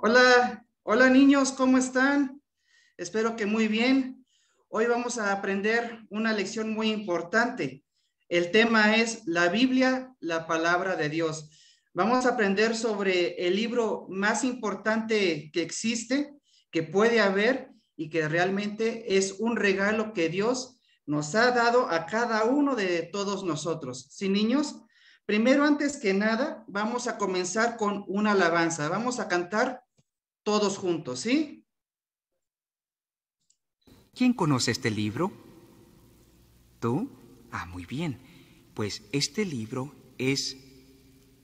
Hola, hola niños, ¿cómo están? Espero que muy bien. Hoy vamos a aprender una lección muy importante. El tema es la Biblia, la palabra de Dios. Vamos a aprender sobre el libro más importante que existe, que puede haber y que realmente es un regalo que Dios nos ha dado a cada uno de todos nosotros. ¿Sí, niños? Primero, antes que nada, vamos a comenzar con una alabanza. Vamos a cantar todos juntos, ¿sí? ¿Quién conoce este libro? ¿Tú? Ah, muy bien. Pues este libro es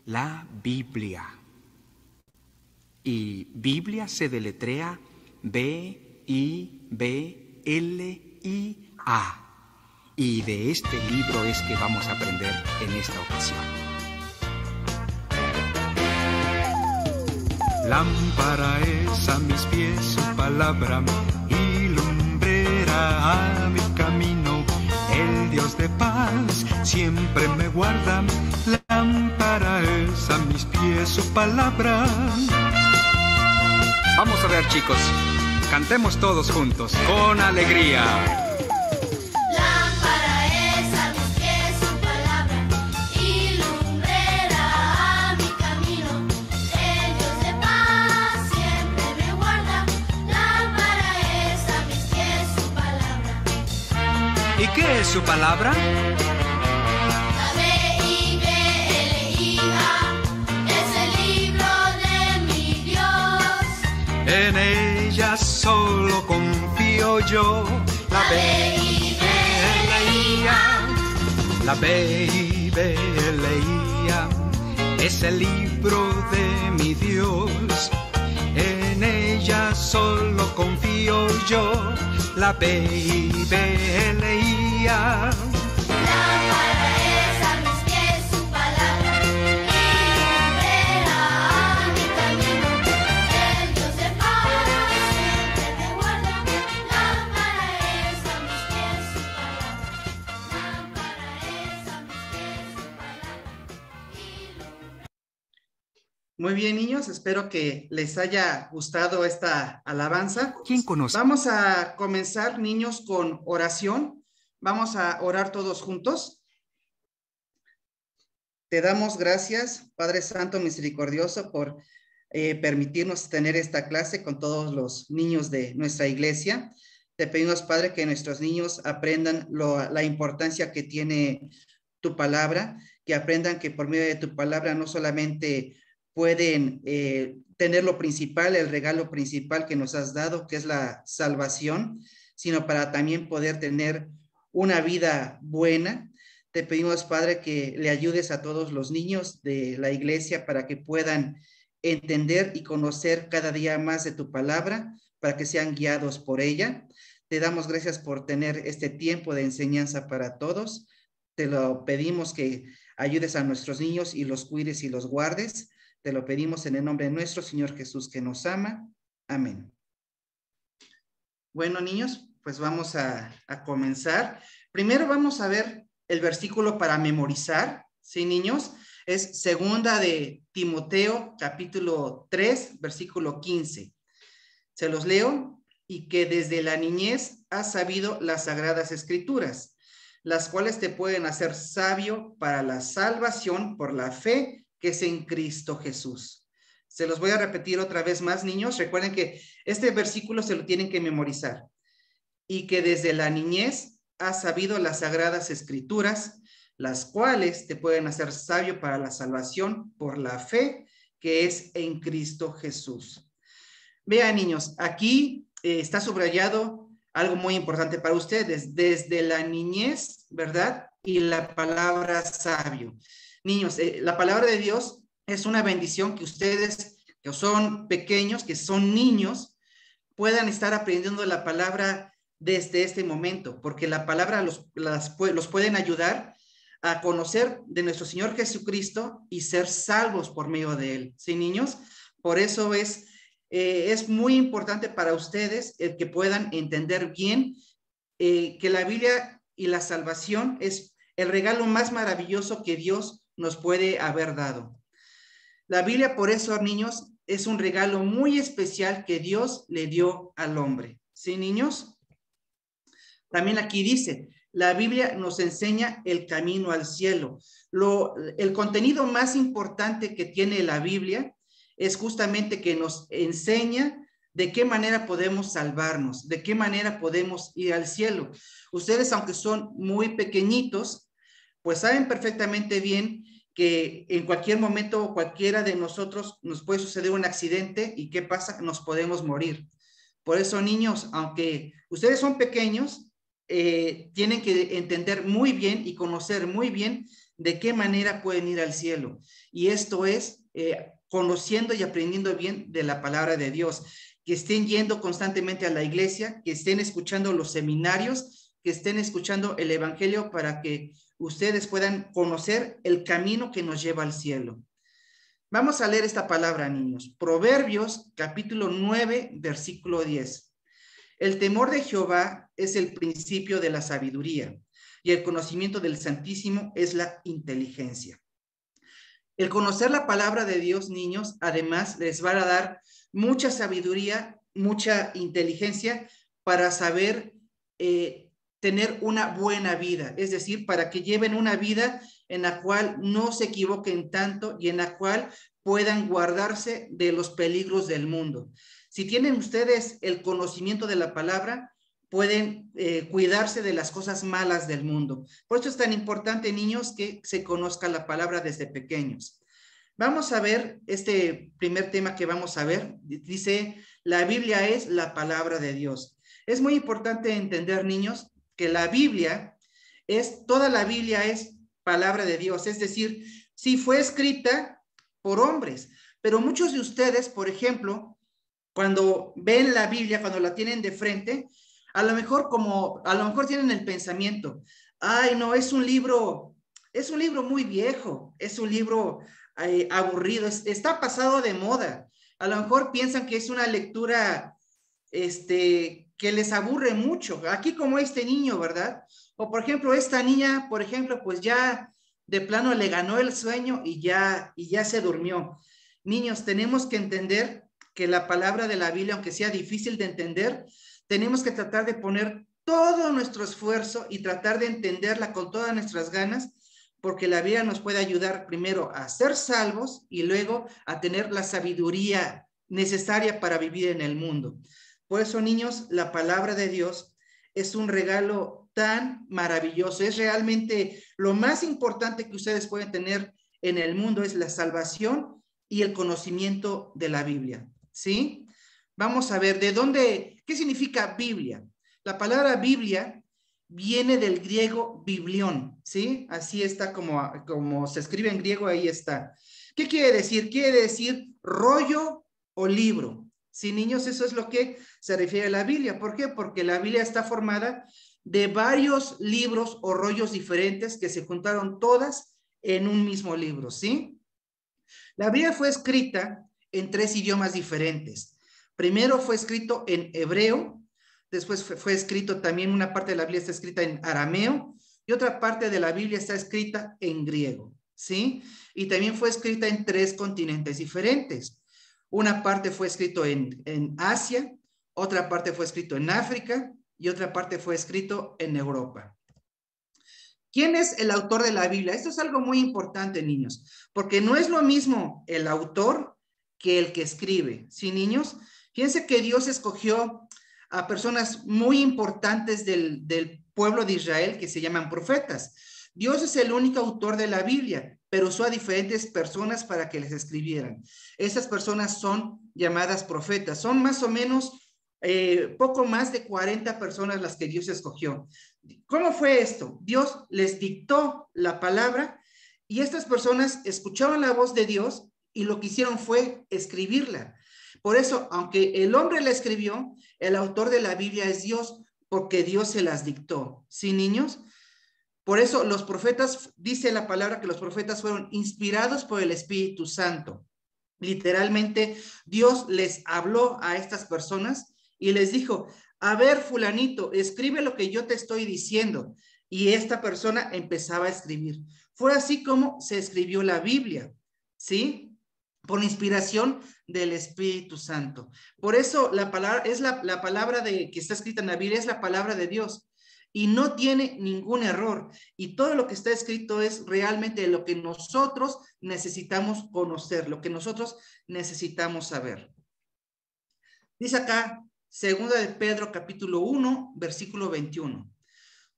la Biblia. Y Biblia se deletrea B-I-B-L-I-A. Y de este libro es que vamos a aprender en esta ocasión. Lámpara es a mis pies su palabra y lumbrera a mi camino. El Dios de paz siempre me guarda. Lámpara es a mis pies su palabra. Vamos a ver, chicos. Cantemos todos juntos, con alegría. ¿Y qué es su palabra? La B-I-B-L-I-A es el libro de mi Dios. En ella solo confío yo. La B-I-B-L-I-A. La B-I-B-L-I-A es el libro de mi Dios. En ella solo confío yo. La B-I-B-L-I-A. Lámpara es a mis pies su palabra y lumbrera a mi camino. El Dios de paz siempre me guarda. Lámpara es a mis pies su palabra. Lámpara es a mis pies su palabra y lumbrera. Muy bien, niños, espero que les haya gustado esta alabanza. ¿Quién conoce? Vamos a comenzar, niños, con oración. Vamos a orar todos juntos. Te damos gracias, Padre Santo Misericordioso, por permitirnos tener esta clase con todos los niños de nuestra iglesia. Te pedimos, Padre, que nuestros niños aprendan la importancia que tiene tu palabra, que aprendan que por medio de tu palabra no solamente pueden tener lo principal, el regalo principal que nos has dado, que es la salvación, sino para también poder tener una vida buena. Te pedimos, Padre, que le ayudes a todos los niños de la iglesia para que puedan entender y conocer cada día más de tu palabra, para que sean guiados por ella. Te damos gracias por tener este tiempo de enseñanza para todos. Te lo pedimos que ayudes a nuestros niños y los cuides y los guardes. Te lo pedimos en el nombre de nuestro Señor Jesús, que nos ama. Amén. Bueno, niños, pues vamos a comenzar. Primero vamos a ver el versículo para memorizar, ¿sí, niños? Es segunda de Timoteo, capítulo 3, versículo 15. Se los leo. Y que desde la niñez has sabido las sagradas escrituras, las cuales te pueden hacer sabio para la salvación por la fe que es en Cristo Jesús. Se los voy a repetir otra vez más, niños. Recuerden que este versículo se lo tienen que memorizar. Y que desde la niñez has sabido las sagradas escrituras, las cuales te pueden hacer sabio para la salvación por la fe que es en Cristo Jesús. Vean, niños, aquí está subrayado algo muy importante para ustedes, desde la niñez, ¿verdad? Y la palabra sabio. Niños, la palabra de Dios es una bendición que ustedes, que son pequeños, que son niños, puedan estar aprendiendo la palabra desde este momento, porque la palabra los pueden ayudar a conocer de nuestro Señor Jesucristo y ser salvos por medio de Él. ¿Sí, niños? Por eso es muy importante para ustedes el que puedan entender bien que la Biblia y la salvación es el regalo más maravilloso que Dios nos puede haber dado. La Biblia, por eso, niños, es un regalo muy especial que Dios le dio al hombre. ¿Sí, niños? También aquí dice, la Biblia nos enseña el camino al cielo. El contenido más importante que tiene la Biblia es justamente que nos enseña de qué manera podemos salvarnos, de qué manera podemos ir al cielo. Ustedes, aunque son muy pequeñitos, pues saben perfectamente bien que en cualquier momento cualquiera de nosotros nos puede suceder un accidente y ¿qué pasa? Nos podemos morir. Por eso, niños, aunque ustedes son pequeños, tienen que entender muy bien y conocer muy bien de qué manera pueden ir al cielo. Y esto es conociendo y aprendiendo bien de la palabra de Dios. Que estén yendo constantemente a la iglesia, que estén escuchando los seminarios, que estén escuchando el evangelio para que ustedes puedan conocer el camino que nos lleva al cielo. Vamos a leer esta palabra, niños. Proverbios, capítulo 9, versículo 10. El temor de Jehová es el principio de la sabiduría, y el conocimiento del Santísimo es la inteligencia. El conocer la palabra de Dios, niños, además les va a dar mucha sabiduría, mucha inteligencia para saber tener una buena vida, es decir, para que lleven una vida en la cual no se equivoquen tanto y en la cual puedan guardarse de los peligros del mundo. Si tienen ustedes el conocimiento de la palabra, pueden cuidarse de las cosas malas del mundo. Por eso es tan importante, niños, que se conozca la palabra desde pequeños. Vamos a ver este primer tema que vamos a ver. Dice, la Biblia es la palabra de Dios. Es muy importante entender, niños, que la Biblia toda la Biblia es palabra de Dios. Es decir, sí fue escrita por hombres, pero muchos de ustedes, por ejemplo, cuando ven la Biblia, cuando la tienen de frente, a lo mejor tienen el pensamiento, ay, no, es un libro muy viejo, es un libro aburrido, está pasado de moda. A lo mejor piensan que es una lectura que les aburre mucho, aquí como este niño, ¿verdad? O por ejemplo, esta niña, por ejemplo, pues ya de plano le ganó el sueño y ya se durmió. Niños, tenemos que entender que la palabra de la Biblia, aunque sea difícil de entender, tenemos que tratar de poner todo nuestro esfuerzo y tratar de entenderla con todas nuestras ganas, porque la Biblia nos puede ayudar primero a ser salvos y luego a tener la sabiduría necesaria para vivir en el mundo. Por eso, niños, la palabra de Dios es un regalo tan maravilloso. Es realmente lo más importante que ustedes pueden tener en el mundo, es la salvación y el conocimiento de la Biblia, ¿sí? Vamos a ver ¿qué significa Biblia? La palabra Biblia viene del griego biblión, ¿sí? Así está como se escribe en griego, ahí está. ¿Qué quiere decir? Quiere decir rollo o libro. Sí, niños, eso es lo que se refiere a la Biblia. ¿Por qué? Porque la Biblia está formada de varios libros o rollos diferentes que se juntaron todas en un mismo libro, ¿sí? La Biblia fue escrita en 3 idiomas diferentes. Primero fue escrito en hebreo, después fue escrito también, una parte de la Biblia está escrita en arameo y otra parte de la Biblia está escrita en griego, ¿sí? Y también fue escrita en 3 continentes diferentes. Una parte fue escrito en Asia, otra parte fue escrito en África y otra parte fue escrito en Europa. ¿Quién es el autor de la Biblia? Esto es algo muy importante, niños, porque no es lo mismo el autor que el que escribe, ¿sí, niños? Fíjense que Dios escogió a personas muy importantes del pueblo de Israel que se llaman profetas. Dios es el único autor de la Biblia, pero usó a diferentes personas para que les escribieran. Esas personas son llamadas profetas. Son más o menos poco más de 40 personas las que Dios escogió. ¿Cómo fue esto? Dios les dictó la palabra y estas personas escucharon la voz de Dios y lo que hicieron fue escribirla. Por eso, aunque el hombre la escribió, el autor de la Biblia es Dios, porque Dios se las dictó. ¿Sí, niños? Por eso los profetas, dice la palabra que los profetas fueron inspirados por el Espíritu Santo. Literalmente, Dios les habló a estas personas y les dijo, a ver, fulanito, escribe lo que yo te estoy diciendo. Y esta persona empezaba a escribir. Fue así como se escribió la Biblia, ¿sí? por inspiración del Espíritu Santo. Por eso la palabra es la palabra que está escrita en la Biblia, es la palabra de Dios y no tiene ningún error. Y todo lo que está escrito es realmente lo que nosotros necesitamos conocer, lo que nosotros necesitamos saber. Dice acá, segunda de Pedro, capítulo 1, versículo 21.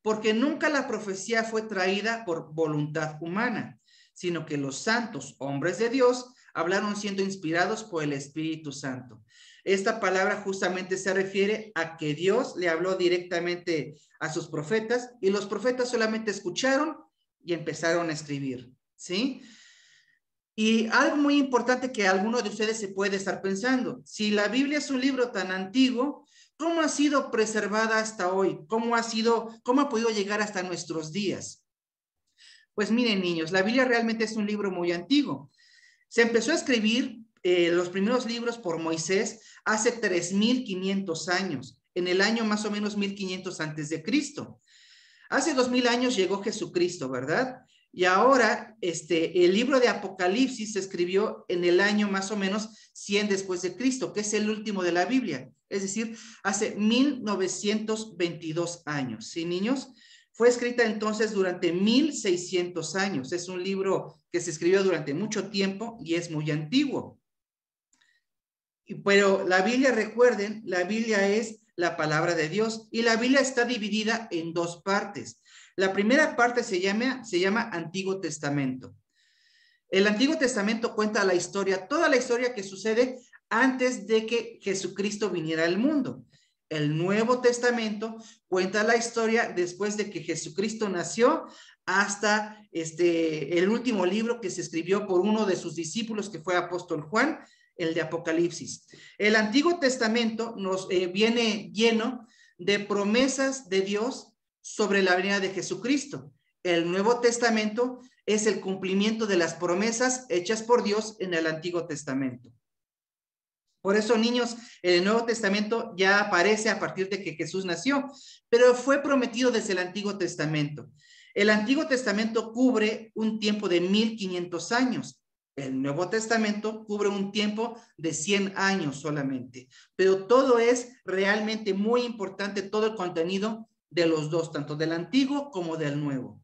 Porque nunca la profecía fue traída por voluntad humana, sino que los santos hombres de Dios hablaron siendo inspirados por el Espíritu Santo. Esta palabra justamente se refiere a que Dios le habló directamente a sus profetas y los profetas solamente escucharon y empezaron a escribir, ¿sí? Y algo muy importante que alguno de ustedes se puede estar pensando, si la Biblia es un libro tan antiguo, ¿cómo ha sido preservada hasta hoy? ¿Cómo ha podido llegar hasta nuestros días? Pues miren, niños, la Biblia realmente es un libro muy antiguo. Se empezó a escribir los primeros libros por Moisés hace 3,500 años, en el año más o menos 1500 antes de Cristo. Hace 2000 años llegó Jesucristo, ¿verdad? Y ahora el libro de Apocalipsis se escribió en el año más o menos 100 después de Cristo, que es el último de la Biblia, es decir, hace 1922 años, ¿sí, niños? Fue escrita entonces durante 1600 años. Es un libro que se escribió durante mucho tiempo y es muy antiguo. Pero la Biblia, recuerden, la Biblia es la palabra de Dios y la Biblia está dividida en dos partes. La primera parte se llama Antiguo Testamento. El Antiguo Testamento cuenta la historia, toda la historia que sucede antes de que Jesucristo viniera al mundo. El Nuevo Testamento cuenta la historia después de que Jesucristo nació hasta el último libro que se escribió por uno de sus discípulos, que fue apóstol Juan, el de Apocalipsis. El Antiguo Testamento nos viene lleno de promesas de Dios sobre la venida de Jesucristo. El Nuevo Testamento es el cumplimiento de las promesas hechas por Dios en el Antiguo Testamento. Por eso, niños, el Nuevo Testamento ya aparece a partir de que Jesús nació, pero fue prometido desde el Antiguo Testamento. El Antiguo Testamento cubre un tiempo de 1500 años. El Nuevo Testamento cubre un tiempo de 100 años solamente. Pero todo es realmente muy importante, todo el contenido de los dos, tanto del Antiguo como del Nuevo.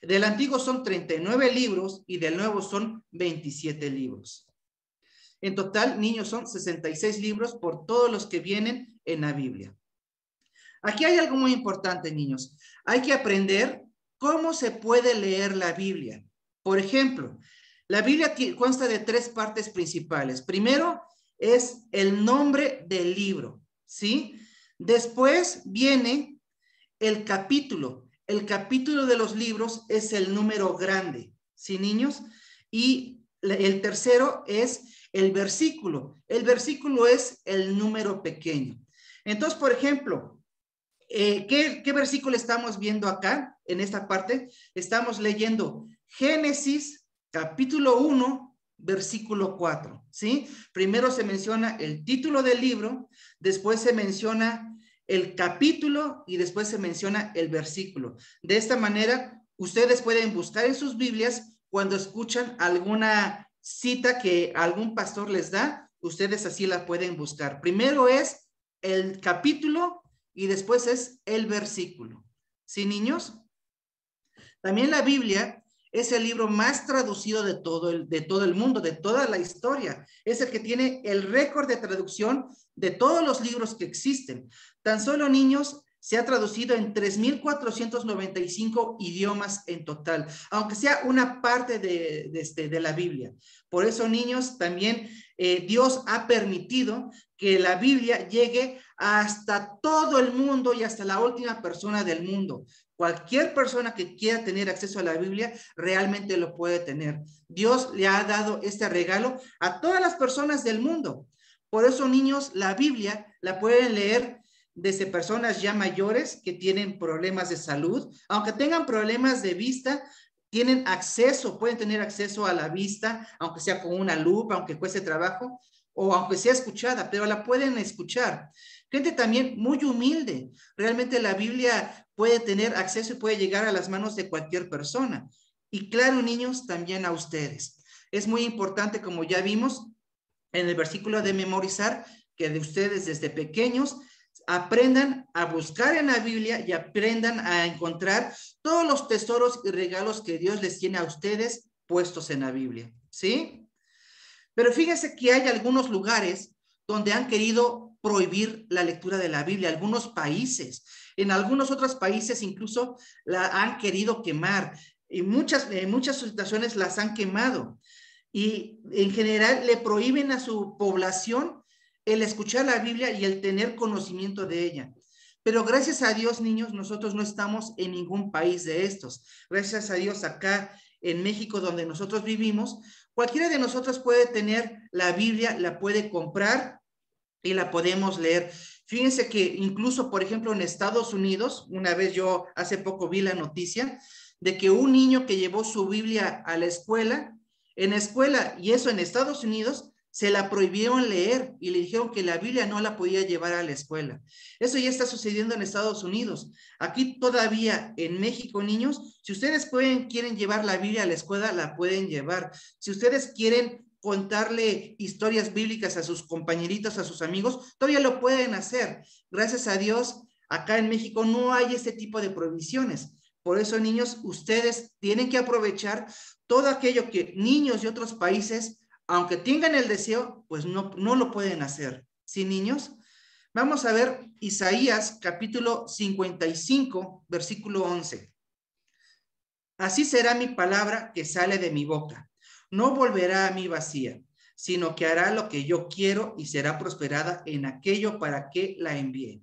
Del Antiguo son 39 libros y del Nuevo son 27 libros. En total, niños, son 66 libros por todos los que vienen en la Biblia. Aquí hay algo muy importante, niños. Hay que aprender cómo se puede leer la Biblia. Por ejemplo, la Biblia consta de 3 partes principales. Primero es el nombre del libro, ¿sí? Después viene el capítulo. El capítulo de los libros es el número grande, ¿sí, niños? Y el tercero es el versículo. El versículo es el número pequeño. Entonces, por ejemplo, ¿qué versículo estamos viendo acá en esta parte? Estamos leyendo Génesis capítulo 1, versículo 4, ¿sí? Primero se menciona el título del libro, después se menciona el capítulo y después se menciona el versículo. De esta manera, ustedes pueden buscar en sus Biblias cuando escuchan alguna cita que algún pastor les da, ustedes así la pueden buscar. Primero es el capítulo y después es el versículo. ¿Sí, niños? También la Biblia es el libro más traducido de todo el mundo, de toda la historia. Es el que tiene el récord de traducción de todos los libros que existen. Tan solo, niños, se ha traducido en 3,495 idiomas en total, aunque sea una parte de la Biblia. Por eso, niños, también Dios ha permitido que la Biblia llegue hasta todo el mundo y hasta la última persona del mundo. Cualquier persona que quiera tener acceso a la Biblia realmente lo puede tener. Dios le ha dado este regalo a todas las personas del mundo. Por eso, niños, la Biblia la pueden leer desde personas ya mayores que tienen problemas de salud, aunque tengan problemas de vista, pueden tener acceso a la vista, aunque sea con una lupa, aunque cueste trabajo, o aunque sea escuchada, pero la pueden escuchar. Gente también muy humilde. Realmente la Biblia puede tener acceso y puede llegar a las manos de cualquier persona. Y claro, niños, también a ustedes. es muy importante, como ya vimos en el versículo de memorizar, que de ustedes desde pequeños aprendan a buscar en la Biblia y aprendan a encontrar todos los tesoros y regalos que Dios les tiene a ustedes puestos en la Biblia, ¿sí? Pero fíjense que hay algunos lugares donde han querido prohibir la lectura de la Biblia, algunos países. En algunos otros países incluso la han querido quemar. En muchas situaciones las han quemado. Y en general le prohíben a su población el escuchar la Biblia y el tener conocimiento de ella. Pero gracias a Dios, niños, nosotros no estamos en ningún país de estos. Gracias a Dios, acá en México, donde nosotros vivimos, cualquiera de nosotros puede tener la Biblia, la puede comprar y la podemos leer. Fíjense que incluso, por ejemplo, en Estados Unidos, una vez yo hace poco vi la noticia de que un niño que llevó su Biblia a la escuela, en la escuela, y eso en Estados Unidos, se la prohibieron leer y le dijeron que la Biblia no la podía llevar a la escuela. Eso ya está sucediendo en Estados Unidos. Aquí todavía en México, niños, si ustedes quieren llevar la Biblia a la escuela, la pueden llevar. Si ustedes quieren contarle historias bíblicas a sus compañeritos, a sus amigos, todavía lo pueden hacer. Gracias a Dios, acá en México no hay este tipo de prohibiciones. Por eso, niños, ustedes tienen que aprovechar todo aquello que niños de otros países, aunque tengan el deseo, pues no lo pueden hacer. ¿Sí, niños? Vamos a ver Isaías capítulo 55, versículo 11. Así será mi palabra que sale de mi boca. No volverá a mí vacía, sino que hará lo que yo quiero y será prosperada en aquello para que la envíe.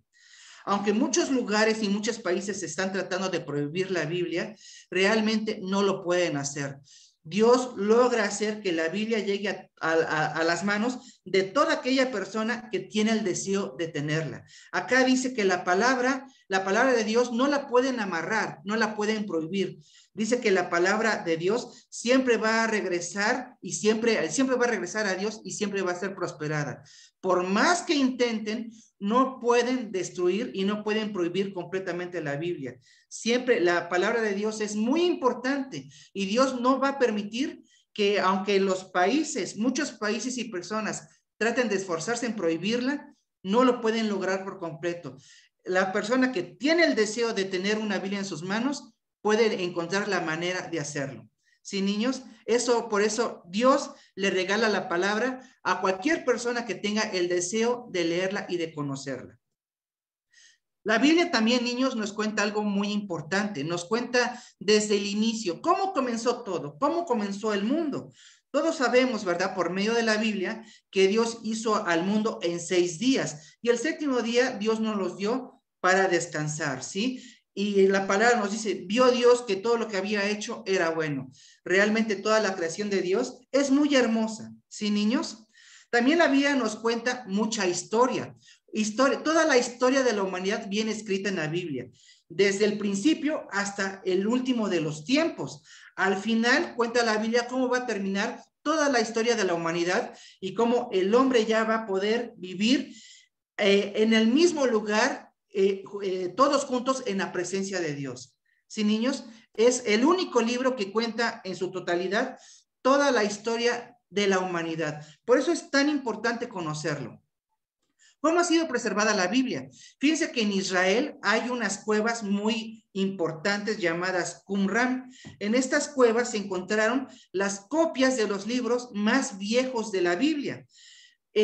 Aunque muchos lugares y muchos países están tratando de prohibir la Biblia, realmente no lo pueden hacer. Dios logra hacer que la Biblia llegue a las manos de toda aquella persona que tiene el deseo de tenerla. Acá dice que la palabra de Dios no la pueden amarrar, no la pueden prohibir. Dice que la palabra de Dios siempre va a regresar y siempre va a regresar a Dios y siempre va a ser prosperada. Por más que intenten, no pueden destruir y no pueden prohibir completamente la Biblia. Siempre la palabra de Dios es muy importante y Dios no va a permitir que, aunque los países, muchos países y personas traten de esforzarse en prohibirla, no lo pueden lograr por completo. La persona que tiene el deseo de tener una Biblia en sus manos puede encontrar la manera de hacerlo. Sí, niños, por eso Dios le regala la palabra a cualquier persona que tenga el deseo de leerla y de conocerla. La Biblia también, niños, nos cuenta algo muy importante. Nos cuenta desde el inicio cómo comenzó todo, cómo comenzó el mundo. Todos sabemos, ¿verdad?, por medio de la Biblia, que Dios hizo al mundo en 6 días. Y el 7º día Dios nos los dio para descansar, ¿sí? Y la palabra nos dice, vio Dios que todo lo que había hecho era bueno. Realmente toda la creación de Dios es muy hermosa, ¿sí, niños? También la Biblia nos cuenta mucha historia. Toda la historia de la humanidad viene escrita en la Biblia, desde el principio hasta el último de los tiempos. Al final cuenta la Biblia cómo va a terminar toda la historia de la humanidad y cómo el hombre ya va a poder vivir en el mismo lugar, todos juntos en la presencia de Dios. Sí, niños, es el único libro que cuenta en su totalidad toda la historia de la humanidad. Por eso es tan importante conocerlo. ¿Cómo ha sido preservada la Biblia? Fíjense que en Israel hay unas cuevas muy importantes llamadas Qumran. En estas cuevas se encontraron las copias de los libros más viejos de la Biblia.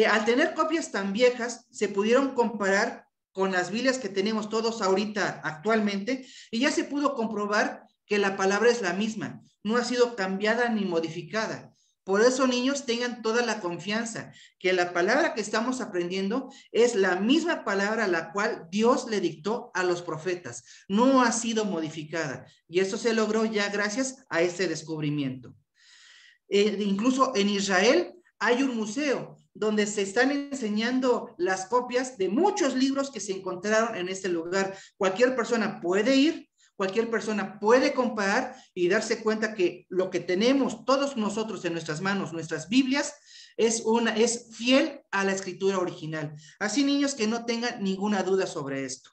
Al tener copias tan viejas, se pudieron comparar con las Biblias que tenemos todos ahorita actualmente y ya se pudo comprobar que la palabra es la misma, no ha sido cambiada ni modificada. Por eso, niños, tengan toda la confianza que la palabra que estamos aprendiendo es la misma palabra a la cual Dios le dictó a los profetas. No ha sido modificada. Y eso se logró ya gracias a este descubrimiento. Incluso en Israel hay un museo donde se están enseñando las copias de muchos libros que se encontraron en este lugar. Cualquier persona puede ir. Cualquier persona puede comparar y darse cuenta que lo que tenemos todos nosotros en nuestras manos, nuestras Biblias, es fiel a la escritura original. Así, niños, que no tengan ninguna duda sobre esto.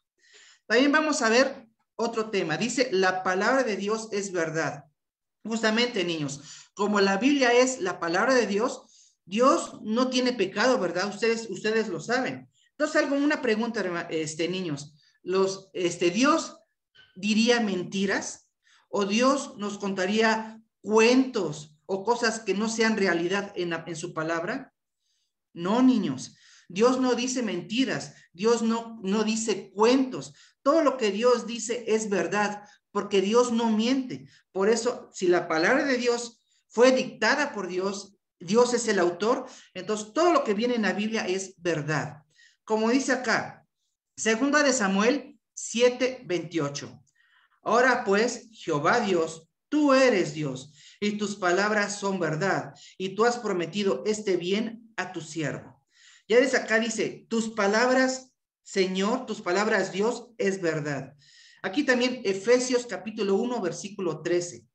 También vamos a ver otro tema. Dice, la palabra de Dios es verdad. Justamente, niños, como la Biblia es la palabra de Dios, Dios no tiene pecado, ¿verdad? Ustedes lo saben. Entonces, una pregunta, niños. ¿Dios diría mentiras? ¿O Dios nos contaría cuentos o cosas que no sean realidad en su palabra? No, niños. Dios no dice mentiras. Dios no dice cuentos. Todo lo que Dios dice es verdad, porque Dios no miente. Por eso, si la palabra de Dios fue dictada por Dios, Dios es el autor, entonces todo lo que viene en la Biblia es verdad. Como dice acá, 2 de Samuel 7:28. Ahora pues, Jehová Dios, tú eres Dios, y tus palabras son verdad, y tú has prometido este bien a tu siervo. Ya desde acá dice, tus palabras, Señor, tus palabras, Dios, es verdad. Aquí también Efesios capítulo 1, versículo 13.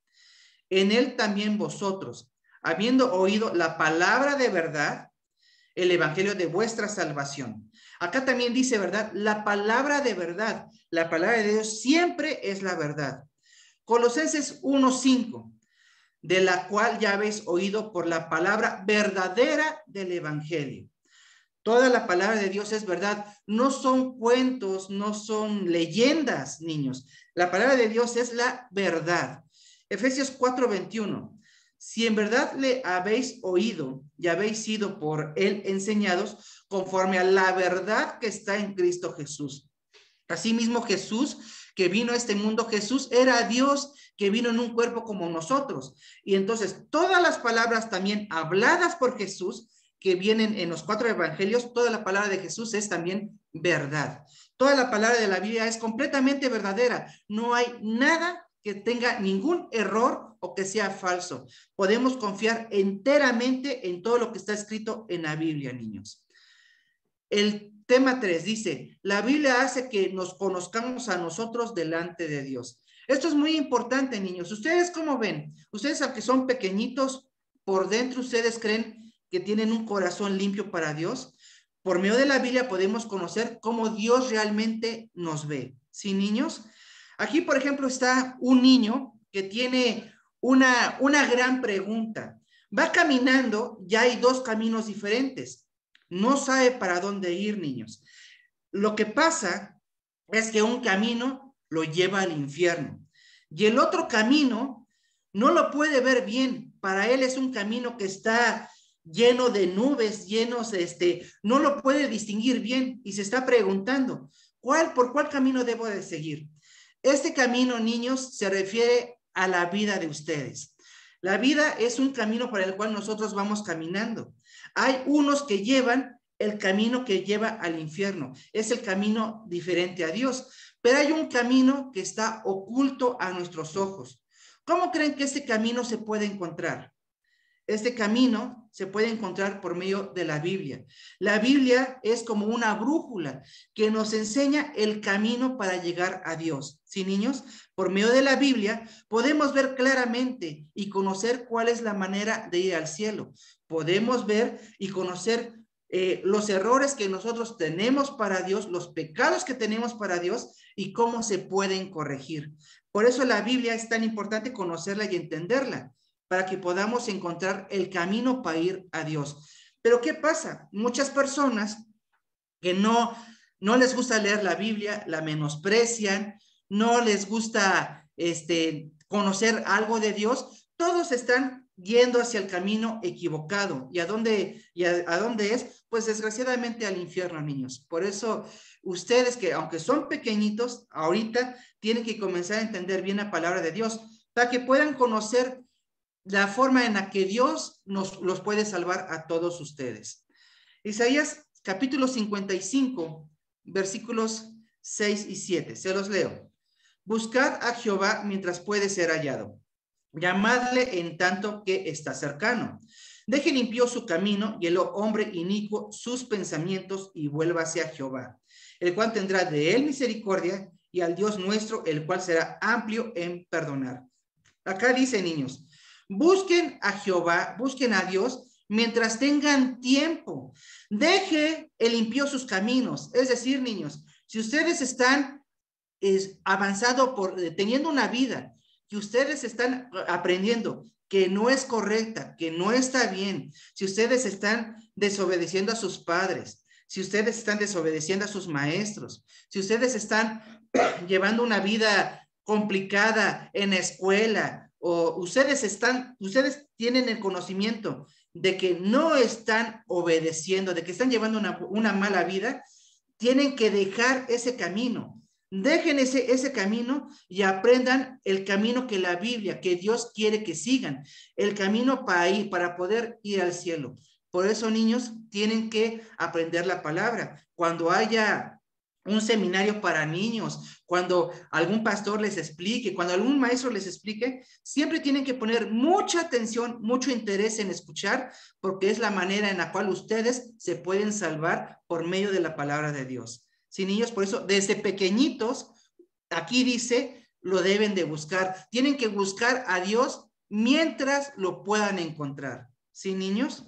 En él también vosotros, habiendo oído la palabra de verdad, el evangelio de vuestra salvación. Acá también dice, ¿verdad? La palabra de verdad, la palabra de Dios siempre es la verdad. Colosenses 1:5, de la cual ya habéis oído por la palabra verdadera del evangelio. Toda la palabra de Dios es verdad. No son cuentos, no son leyendas, niños. La palabra de Dios es la verdad. Efesios 4:21. Si en verdad le habéis oído y habéis sido por él enseñados conforme a la verdad que está en Cristo Jesús. Asimismo Jesús, que vino a este mundo, Jesús era Dios que vino en un cuerpo como nosotros. Y entonces todas las palabras también habladas por Jesús que vienen en los 4 evangelios, toda la palabra de Jesús es también verdad. Toda la palabra de la Biblia es completamente verdadera. No hay nada que tenga ningún error o que sea falso. Podemos confiar enteramente en todo lo que está escrito en la Biblia, niños. El tema 3 dice, la Biblia hace que nos conozcamos a nosotros delante de Dios. Esto es muy importante, niños. ¿Ustedes cómo ven? Ustedes, aunque son pequeñitos, por dentro ustedes creen que tienen un corazón limpio para Dios. Por medio de la Biblia podemos conocer cómo Dios realmente nos ve. ¿Sí, niños? Aquí, por ejemplo, está un niño que tiene una gran pregunta. Va caminando, ya hay 2 caminos diferentes. No sabe para dónde ir, niños. Lo que pasa es que un camino lo lleva al infierno y el otro camino no lo puede ver bien. Para él es un camino que está lleno de nubes, no lo puede distinguir bien y se está preguntando, ¿por cuál camino debo de seguir? Este camino, niños, se refiere a la vida de ustedes. La vida es un camino por el cual nosotros vamos caminando. Hay unos que llevan el camino que lleva al infierno. Es el camino diferente a Dios. Pero hay un camino que está oculto a nuestros ojos. ¿Cómo creen que este camino se puede encontrar? Este camino se puede encontrar por medio de la Biblia. La Biblia es como una brújula que nos enseña el camino para llegar a Dios. ¿Sí, niños? Por medio de la Biblia podemos ver claramente y conocer cuál es la manera de ir al cielo. Podemos ver y conocer los errores que nosotros tenemos para Dios, los pecados que tenemos para Dios y cómo se pueden corregir. Por eso la Biblia es tan importante conocerla y entenderla, para que podamos encontrar el camino para ir a Dios. Pero ¿qué pasa? Muchas personas que no les gusta leer la Biblia, la menosprecian, no les gusta conocer algo de Dios, todos están yendo hacia el camino equivocado. ¿Y a dónde es? Pues desgraciadamente al infierno, niños. Por eso ustedes que aunque son pequeñitos, ahorita tienen que comenzar a entender bien la palabra de Dios, para que puedan conocer la forma en la que Dios los puede salvar a todos ustedes. Isaías capítulo 55, versículos 6 y 7. Se los leo. Buscad a Jehová mientras puede ser hallado. Llamadle en tanto que está cercano. Deje limpio su camino y el hombre inicuo sus pensamientos y vuélvase a Jehová, el cual tendrá de él misericordia, y al Dios nuestro, el cual será amplio en perdonar. Acá dice, niños, busquen a Jehová, busquen a Dios mientras tengan tiempo. Deje el limpio sus caminos. Es decir, niños, si ustedes están avanzando teniendo una vida, que ustedes están aprendiendo que no es correcta, que no está bien, si ustedes están desobedeciendo a sus padres, si ustedes están desobedeciendo a sus maestros, si ustedes están llevando una vida complicada en la escuela, o ustedes tienen el conocimiento de que no están obedeciendo, de que están llevando una mala vida, tienen que dejar ese camino. Dejen ese camino y aprendan el camino que la Biblia, que Dios quiere que sigan, el camino para poder ir al cielo. Por eso, niños, tienen que aprender la palabra. Cuando haya un seminario para niños, cuando algún pastor les explique, cuando algún maestro les explique, siempre tienen que poner mucha atención, mucho interés en escuchar, porque es la manera en la cual ustedes se pueden salvar por medio de la palabra de Dios. Sí, niños, por eso desde pequeñitos, aquí dice, lo deben de buscar. Tienen que buscar a Dios mientras lo puedan encontrar. ¿Sí, niños?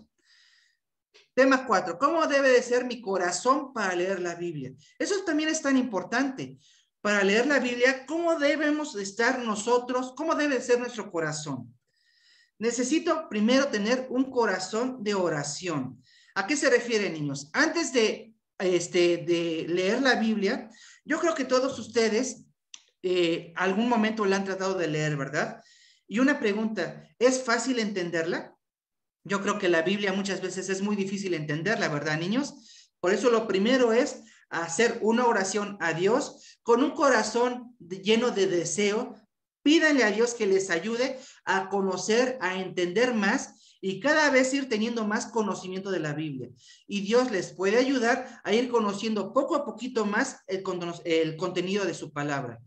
Tema 4. ¿Cómo debe de ser mi corazón para leer la Biblia? Eso también es tan importante. Para leer la Biblia, ¿cómo debemos de estar nosotros? ¿Cómo debe ser nuestro corazón? Necesito primero tener un corazón de oración. ¿A qué se refiere, niños? Antes de leer la Biblia, yo creo que todos ustedes algún momento la han tratado de leer, ¿verdad? Y una pregunta, ¿es fácil entenderla? Yo creo que la Biblia muchas veces es muy difícil entenderla, ¿verdad, niños? Por eso lo primero es hacer una oración a Dios con un corazón lleno de deseo. Pídanle a Dios que les ayude a conocer, a entender más y cada vez ir teniendo más conocimiento de la Biblia. Y Dios les puede ayudar a ir conociendo poco a poquito más el contenido de su palabra.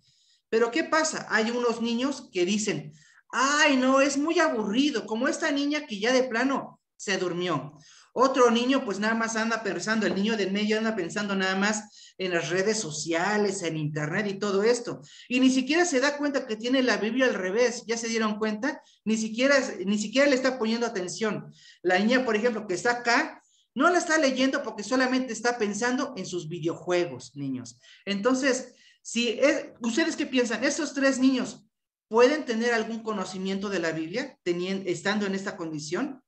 Pero ¿qué pasa? Hay unos niños que dicen, ay, no, es muy aburrido, como esta niña que ya de plano se durmió. Otro niño pues nada más anda pensando, el niño del medio anda pensando nada más en las redes sociales, en internet y todo esto. Y ni siquiera se da cuenta que tiene la Biblia al revés. ¿Ya se dieron cuenta? Ni siquiera le está poniendo atención. La niña, por ejemplo, que está acá, no la está leyendo porque solamente está pensando en sus videojuegos, niños. Entonces, ¿ustedes qué piensan? ¿Estos tres niños pueden tener algún conocimiento de la Biblia estando en esta condición?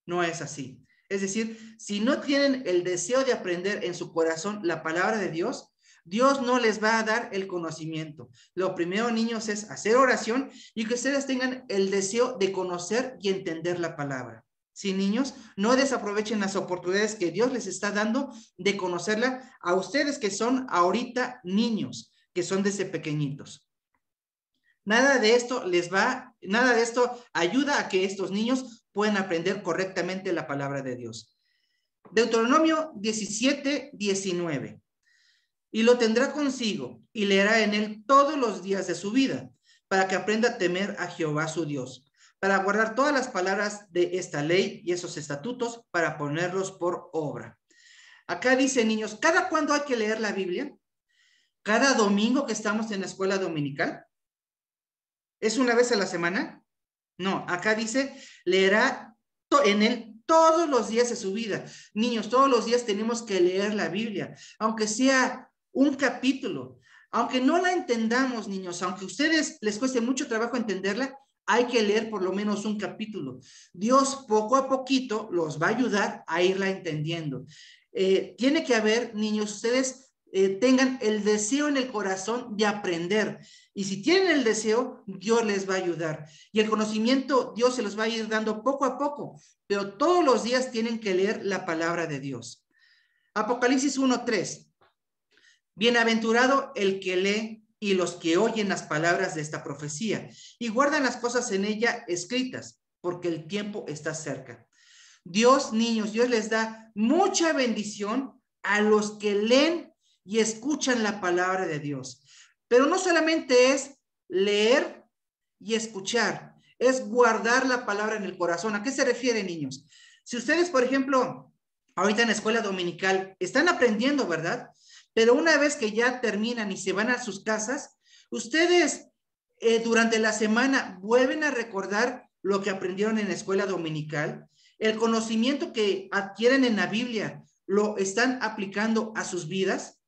No es así. Es decir, si no tienen el deseo de aprender en su corazón la palabra de Dios, Dios no les va a dar el conocimiento. Lo primero, niños, es hacer oración y que ustedes tengan el deseo de conocer y entender la palabra. Sí, niños, no desaprovechen las oportunidades que Dios les está dando de conocerla a ustedes que son ahorita niños, que son desde pequeñitos. Nada de esto ayuda a que estos niños puedan aprender correctamente la palabra de Dios. Deuteronomio 17:19. Y lo tendrá consigo y leerá en él todos los días de su vida, para que aprenda a temer a Jehová su Dios, para guardar todas las palabras de esta ley y esos estatutos, para ponerlos por obra. Acá dice, niños, ¿cada cuándo hay que leer la Biblia? ¿Cada domingo que estamos en la escuela dominical? ¿Es una vez a la semana? No, acá dice, leerá en él todos los días de su vida. Niños, todos los días tenemos que leer la Biblia, aunque sea un capítulo, aunque no la entendamos, niños, aunque a ustedes les cueste mucho trabajo entenderla, hay que leer por lo menos un capítulo. Dios poco a poquito los va a ayudar a irla entendiendo. Tiene que haber, niños, ustedes tengan el deseo en el corazón de aprender. Y si tienen el deseo, Dios les va a ayudar. Y el conocimiento, Dios se los va a ir dando poco a poco. Pero todos los días tienen que leer la palabra de Dios. Apocalipsis 1:3. Bienaventurado el que lee y los que oyen las palabras de esta profecía y guardan las cosas en ella escritas, porque el tiempo está cerca. Dios, niños, Dios les da mucha bendición a los que leen y escuchan la palabra de Dios. Pero no solamente es leer y escuchar, es guardar la palabra en el corazón. ¿A qué se refiere, niños? Si ustedes, por ejemplo, ahorita en la escuela dominical están aprendiendo, ¿verdad? Pero una vez que ya terminan y se van a sus casas, ustedes durante la semana vuelven a recordar lo que aprendieron en la escuela dominical, el conocimiento que adquieren en la Biblia, ¿lo están aplicando a sus vidas?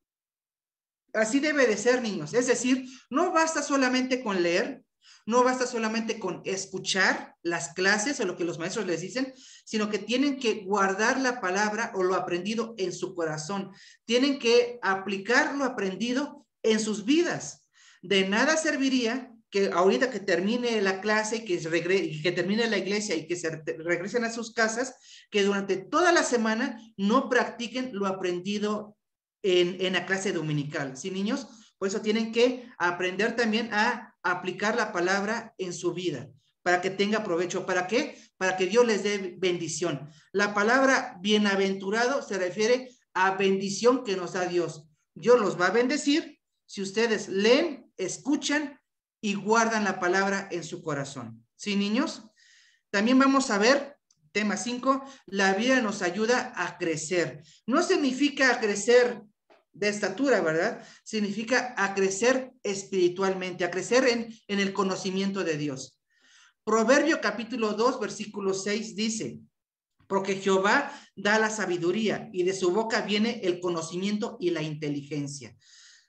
Así debe de ser, niños. Es decir, no basta solamente con leer, No basta solamente con escuchar las clases o lo que los maestros les dicen, sino que tienen que guardar la palabra o lo aprendido en su corazón. Tienen que aplicar lo aprendido en sus vidas. De nada serviría que ahorita que termine la clase y que termine la iglesia y que regresen a sus casas, que durante toda la semana no practiquen lo aprendido en la clase dominical. ¿Sí, niños? Por eso tienen que aprender también a aplicar la palabra en su vida, para que tenga provecho. ¿Para qué? Para que Dios les dé bendición. La palabra bienaventurado se refiere a bendición que nos da Dios. Dios los va a bendecir si ustedes leen, escuchan y guardan la palabra en su corazón. ¿Sí, niños? También vamos a ver, tema 5, la Biblia nos ayuda a crecer. No significa crecer de estatura, ¿verdad? Significa a crecer espiritualmente, a crecer en el conocimiento de Dios. Proverbio capítulo 2, versículo 6 dice, porque Jehová da la sabiduría y de su boca viene el conocimiento y la inteligencia.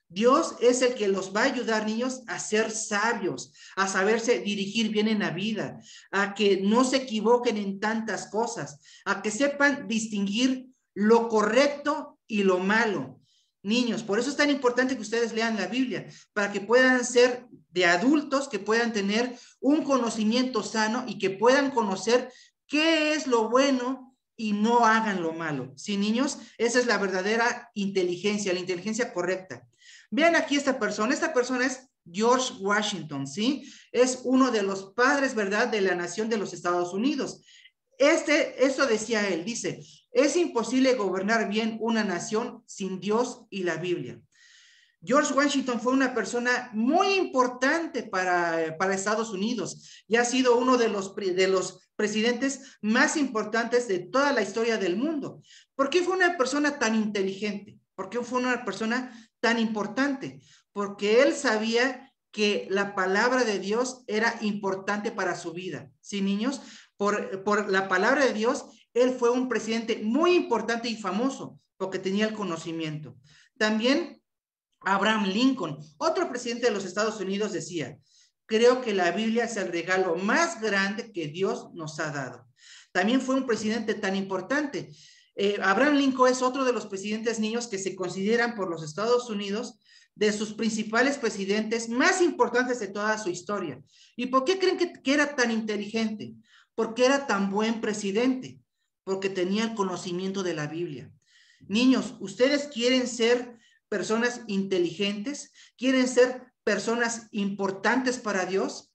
Dios es el que los va a ayudar, niños, a ser sabios, a saberse dirigir bien en la vida, a que no se equivoquen en tantas cosas, a que sepan distinguir lo correcto y lo malo. Niños, por eso es tan importante que ustedes lean la Biblia, para que puedan ser de adultos, que puedan tener un conocimiento sano y que puedan conocer qué es lo bueno y no hagan lo malo. ¿Sí, niños? Esa es la verdadera inteligencia, la inteligencia correcta. Vean aquí esta persona es George Washington, ¿sí? Es uno de los padres, ¿verdad?, de la nación de los Estados Unidos. Eso decía él, dice, es imposible gobernar bien una nación sin Dios y la Biblia. George Washington fue una persona muy importante para Estados Unidos y ha sido uno de los presidentes más importantes de toda la historia del mundo. ¿Por qué fue una persona tan inteligente? ¿Por qué fue una persona tan importante? Porque él sabía que la palabra de Dios era importante para su vida. ¿Sí, niños? Por la palabra de Dios, él fue un presidente muy importante y famoso porque tenía el conocimiento. También Abraham Lincoln, otro presidente de los Estados Unidos, decía, creo que la Biblia es el regalo más grande que Dios nos ha dado. También fue un presidente tan importante. Abraham Lincoln es otro de los presidentes, niños, que se consideran por los Estados Unidos de sus principales presidentes más importantes de toda su historia. ¿Y por qué creen que era tan inteligente? Porque era tan buen presidente, porque tenía el conocimiento de la Biblia. Niños, ¿ustedes quieren ser personas inteligentes? ¿Quieren ser personas importantes para Dios?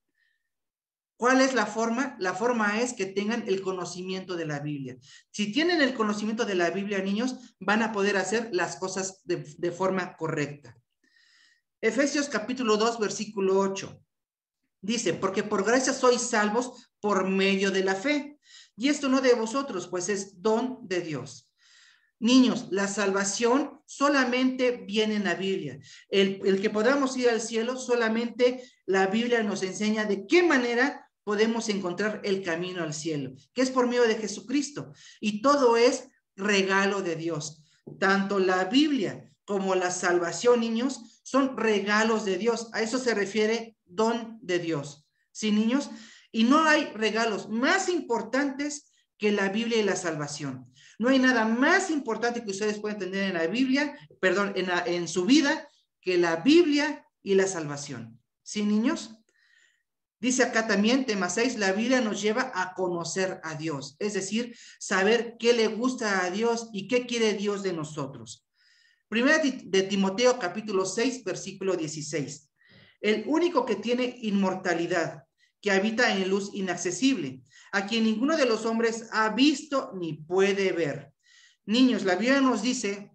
¿Cuál es la forma? La forma es que tengan el conocimiento de la Biblia. Si tienen el conocimiento de la Biblia, niños, van a poder hacer las cosas de forma correcta. Efesios capítulo 2, versículo 8. Dice, porque por gracia sois salvos por medio de la fe. Y esto no de vosotros, pues es don de Dios. Niños, la salvación solamente viene en la Biblia. El que podamos ir al cielo, solamente la Biblia nos enseña de qué manera podemos encontrar el camino al cielo, que es por medio de Jesucristo. Y todo es regalo de Dios. Tanto la Biblia como la salvación, niños, son regalos de Dios. A eso se refiere don de Dios. ¿Sí, niños? Y no hay regalos más importantes que la Biblia y la salvación. No hay nada más importante que ustedes pueden tener en la Biblia, perdón, en su vida, que la Biblia y la salvación. ¿Sí, niños? Dice acá también, tema 6, la Biblia nos lleva a conocer a Dios, es decir, saber qué le gusta a Dios y qué quiere Dios de nosotros. Primera de Timoteo, capítulo 6, versículo 16. El único que tiene inmortalidad, que habita en luz inaccesible, a quien ninguno de los hombres ha visto ni puede ver. Niños, la Biblia nos dice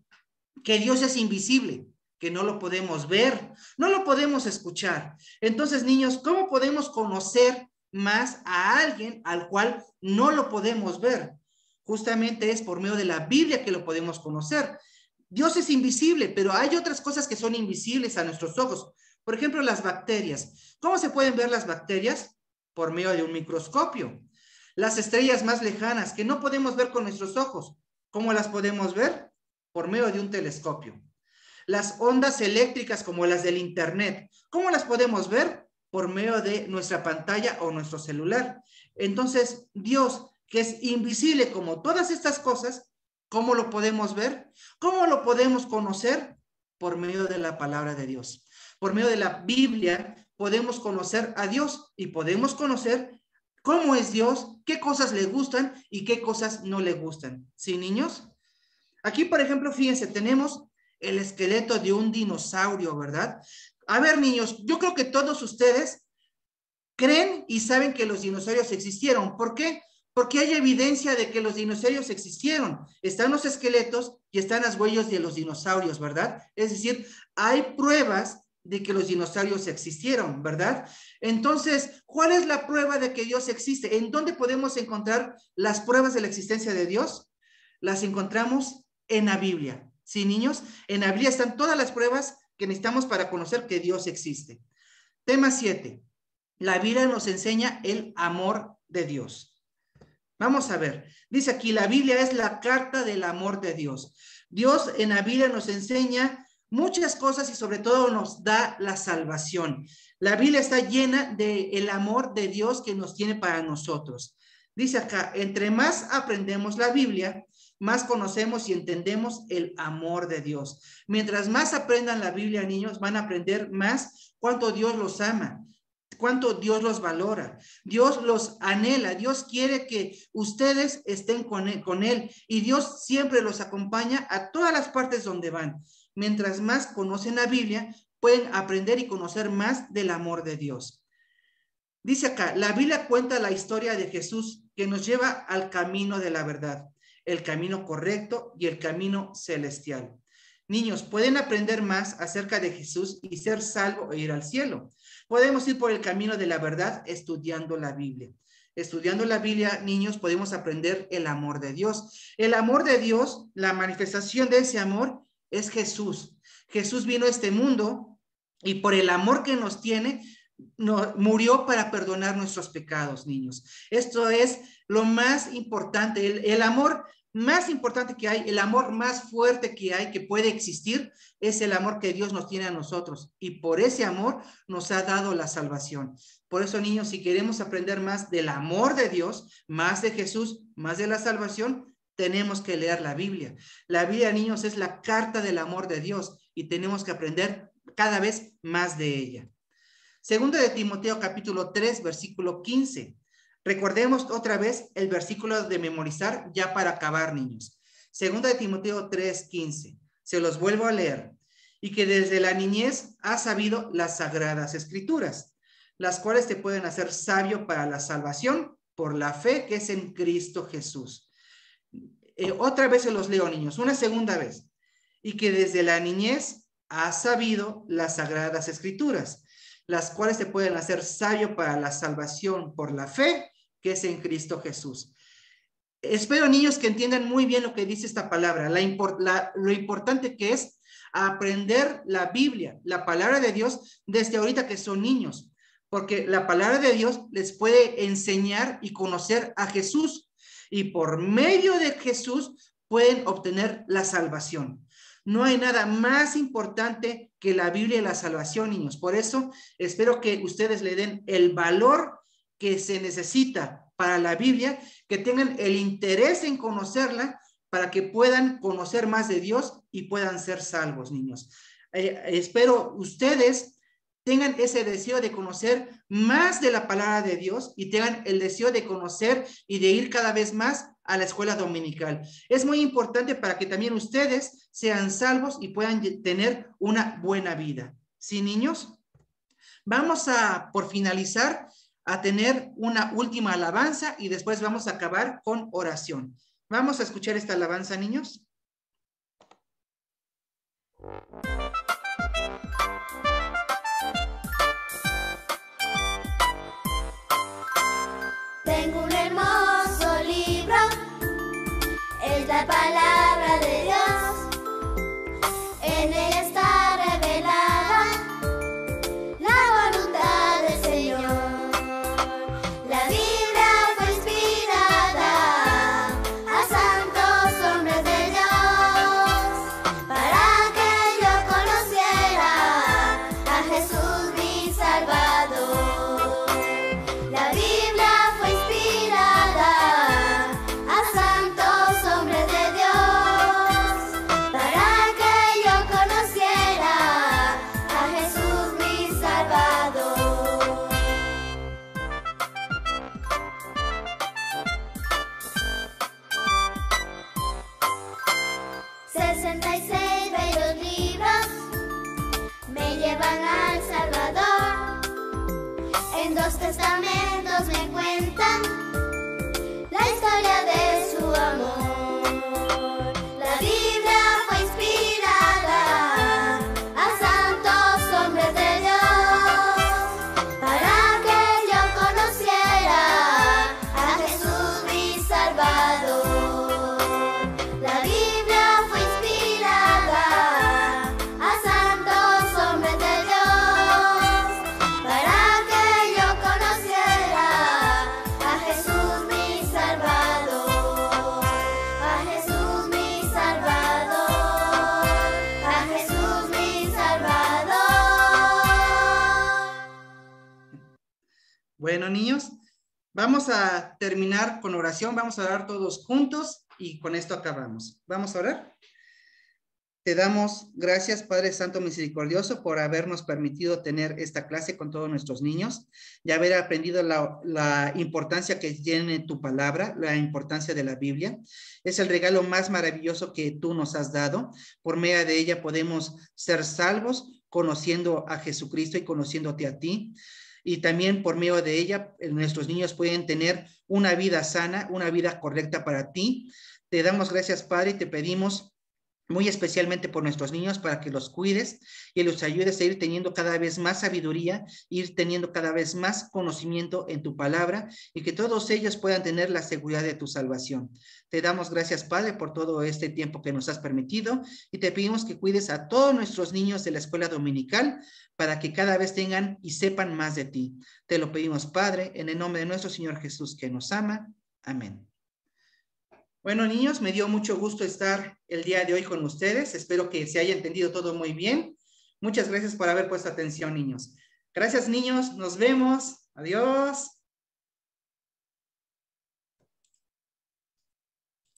que Dios es invisible, que no lo podemos ver, no lo podemos escuchar. Entonces, niños, ¿cómo podemos conocer más a alguien al cual no lo podemos ver? Justamente es por medio de la Biblia que lo podemos conocer. Dios es invisible, pero hay otras cosas que son invisibles a nuestros ojos. Por ejemplo, las bacterias. ¿Cómo se pueden ver las bacterias? Por medio de un microscopio. Las estrellas más lejanas que no podemos ver con nuestros ojos, ¿cómo las podemos ver? Por medio de un telescopio. Las ondas eléctricas como las del internet, ¿cómo las podemos ver? por medio de nuestra pantalla o nuestro celular. Entonces, Dios, que es invisible como todas estas cosas, ¿cómo lo podemos ver? ¿Cómo lo podemos conocer? Por medio de la palabra de Dios. Por medio de la Biblia podemos conocer a Dios y podemos conocer cómo es Dios, qué cosas le gustan y qué cosas no le gustan. ¿Sí, niños? Aquí, por ejemplo, fíjense, tenemos el esqueleto de un dinosaurio, ¿verdad? A ver, niños, yo creo que todos ustedes creen y saben que los dinosaurios existieron. ¿Por qué? Porque hay evidencia de que los dinosaurios existieron. Están los esqueletos y están las huellas de los dinosaurios, ¿verdad? Es decir, hay pruebas de que los dinosaurios existieron, ¿verdad? Entonces, ¿cuál es la prueba de que Dios existe? ¿En dónde podemos encontrar las pruebas de la existencia de Dios? Las encontramos en la Biblia. ¿Sí, niños? En la Biblia están todas las pruebas que necesitamos para conocer que Dios existe. Tema 7. La Biblia nos enseña el amor de Dios. Vamos a ver. Dice aquí, la Biblia es la carta del amor de Dios. Dios en la Biblia nos enseña muchas cosas y sobre todo nos da la salvación. La Biblia está llena del amor de Dios que nos tiene para nosotros. Dice acá, entre más aprendemos la Biblia, más conocemos y entendemos el amor de Dios. Mientras más aprendan la Biblia, niños, van a aprender más cuánto Dios los ama, cuánto Dios los valora. Dios los anhela. Dios quiere que ustedes estén con él y Dios siempre los acompaña a todas las partes donde van. Mientras más conocen la Biblia, pueden aprender y conocer más del amor de Dios. Dice acá, la Biblia cuenta la historia de Jesús que nos lleva al camino de la verdad, el camino correcto y el camino celestial. Niños, pueden aprender más acerca de Jesús y ser salvo e ir al cielo. Podemos ir por el camino de la verdad estudiando la Biblia. Estudiando la Biblia, niños, podemos aprender el amor de Dios. El amor de Dios, la manifestación de ese amor es Jesús. Jesús vino a este mundo y por el amor que nos tiene, murió para perdonar nuestros pecados, niños. Esto es lo más importante, el amor más importante que hay, el amor más fuerte que hay, que puede existir, es el amor que Dios nos tiene a nosotros. Y por ese amor nos ha dado la salvación. Por eso, niños, si queremos aprender más del amor de Dios, más de Jesús, más de la salvación, tenemos que leer la Biblia. La Biblia, niños, es la carta del amor de Dios y tenemos que aprender cada vez más de ella. Segunda de Timoteo capítulo 3, versículo 15. Recordemos otra vez el versículo de memorizar ya para acabar, niños. Segunda de Timoteo 3, 15. Se los vuelvo a leer. Y que desde la niñez has sabido las sagradas escrituras, las cuales te pueden hacer sabio para la salvación por la fe que es en Cristo Jesús. Otra vez se los leo, niños, una segunda vez. Y que desde la niñez has sabido las sagradas escrituras, las cuales te pueden hacer sabio para la salvación por la fe que es en Cristo Jesús. Espero, niños, que entiendan muy bien lo que dice esta palabra, lo importante que es aprender la Biblia, la palabra de Dios, desde ahorita que son niños, porque la palabra de Dios les puede enseñar y conocer a Jesús, y por medio de Jesús pueden obtener la salvación. No hay nada más importante que la Biblia y la salvación, niños. Por eso espero que ustedes le den el valor que se necesita para la Biblia, que tengan el interés en conocerla para que puedan conocer más de Dios y puedan ser salvos, niños. Espero ustedes tengan ese deseo de conocer más de la palabra de Dios y tengan el deseo de conocer y de ir cada vez más a la escuela dominical. Es muy importante para que también ustedes sean salvos y puedan tener una buena vida. ¿Sí, niños? Vamos a, por finalizar, a tener una última alabanza y después vamos a acabar con oración. Vamos a escuchar esta alabanza, niños. Tengo un hermoso libro, es la palabra de Dios. En ella está revelada la voluntad del Señor. La Biblia fue inspirada a santos hombres de Dios, para que yo conociera a Jesús mi Salvador. 66 bellos libros me llevan al Salvador. En 2 testamentos me cuentan la historia de su amor. La Biblia fue inspirada a santos hombres de Dios para que yo conociera a Jesús mi Salvador. La Biblia fue inspirada a santos hombres de Dios para que yo conociera a Jesús mi Salvador, a Jesús mi Salvador, a Jesús mi Salvador. Bueno, niños, vamos a terminar con oración. Vamos a orar todos juntos y con esto acabamos. Vamos a orar. Te damos gracias, Padre Santo Misericordioso, por habernos permitido tener esta clase con todos nuestros niños y haber aprendido la importancia que tiene tu palabra, la importancia de la Biblia. Es el regalo más maravilloso que tú nos has dado. Por medio de ella podemos ser salvos, conociendo a Jesucristo y conociéndote a ti. Y también por medio de ella, nuestros niños pueden tener una vida sana, una vida correcta para ti. Te damos gracias, Padre, y te pedimos muy especialmente por nuestros niños, para que los cuides y los ayudes a ir teniendo cada vez más sabiduría, ir teniendo cada vez más conocimiento en tu palabra, y que todos ellos puedan tener la seguridad de tu salvación. Te damos gracias, Padre, por todo este tiempo que nos has permitido, y te pedimos que cuides a todos nuestros niños de la escuela dominical, para que cada vez tengan y sepan más de ti. Te lo pedimos, Padre, en el nombre de nuestro Señor Jesús, que nos ama. Amén. Bueno, niños, me dio mucho gusto estar el día de hoy con ustedes. Espero que se haya entendido todo muy bien. Muchas gracias por haber puesto atención, niños. Gracias, niños. Nos vemos. Adiós.